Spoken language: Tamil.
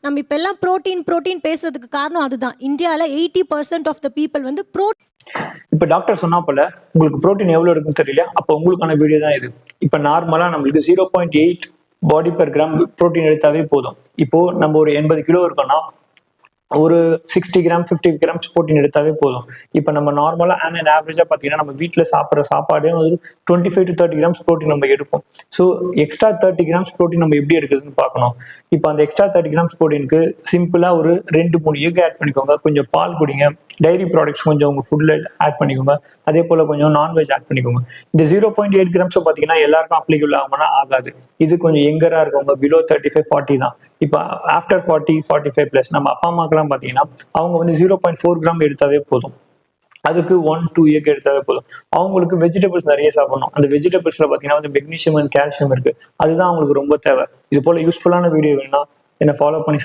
நம்ம இப்ப எல்லாம் புரோட்டீன் பேசுறதுக்கு காரணம் அதுதான். இந்தியால 80% ஆஃப் த பீப்புள் வந்து இப்ப டாக்டர் சொன்னா போல உங்களுக்கு புரோட்டீன் எவ்வளவு இருக்குன்னு தெரியல, அப்ப உங்களுக்கான வீடியோ தான் இது. இப்ப நார்மலா நம்மளுக்கு 0.8 பாடி பெர் கிராம் புரோட்டீன் எடுத்தாவே போதும். இப்போ நம்ம ஒரு 80 கிலோ இருக்கோம்னா ஒரு 60 கிராம் 50 கிராம்ஸ் புரோட்டீன் எடுத்தாவே போதும். இப்போ நம்ம நார்மலா அண்ட் ஆவரேஜா பார்த்தீங்கன்னா நம்ம வீட்டில் சாப்பிட்ற சாப்பாடே வந்து 25 to 30 கிராம்ஸ் புரோட்டீன் நம்ம எடுப்போம். ஸோ எக்ஸ்ட்ரா 30 கிராம்ஸ் புரோட்டீன் நம்ம எப்படி எடுக்குதுன்னு பார்க்கணும். இப்போ அந்த எக்ஸ்ட்ரா 30 கிராம்ஸ் புரோட்டீனுக்கு சிம்பிளா ஒரு 2-3 எக் ஆட் பண்ணிக்கோங்க, கொஞ்சம் பால் குடிங்க, டைரி ப்ராடக்ட்ஸ் கொஞ்சம் உங்க ஃபுட்ல ஆட் பண்ணிக்கோங்க, அதே போல கொஞ்சம் நான்வெஜ் ஆட் பண்ணிக்கோங்க. இந்த 0.8 கிராம்ஸ் பார்த்தீங்கன்னா எல்லாருக்கும் அப்ளிகபிள் ஆகும்னா ஆகாது. இது கொஞ்சம் எங்கரா இருக்கவங்க பிலோ 35-40 தான். இப்போ ஆஃப்டர் 40-45 பிளஸ் நம்ம அப்பா அம்மாக்கெல்லாம் பார்த்தீங்கன்னா அவங்க வந்து 0.4 கிராம் எடுத்தாவே போதும். அதுக்கு 1-2 எக் எடுத்தாவே போதும். அவங்களுக்கு வெஜிடபிள்ஸ் நிறைய சாப்பிடணும். அந்த வெஜிடபிள்ஸ்ல பார்த்தீங்கன்னா வந்து மெக்னீஷியம் அண்ட் கால்சியம் இருக்கு. அதுதான் அவங்களுக்கு ரொம்ப தேவை. இது போல யூஸ்ஃபுல்லான வீடியோ வேணும்னா என்ன ஃபாலோ பண்ணி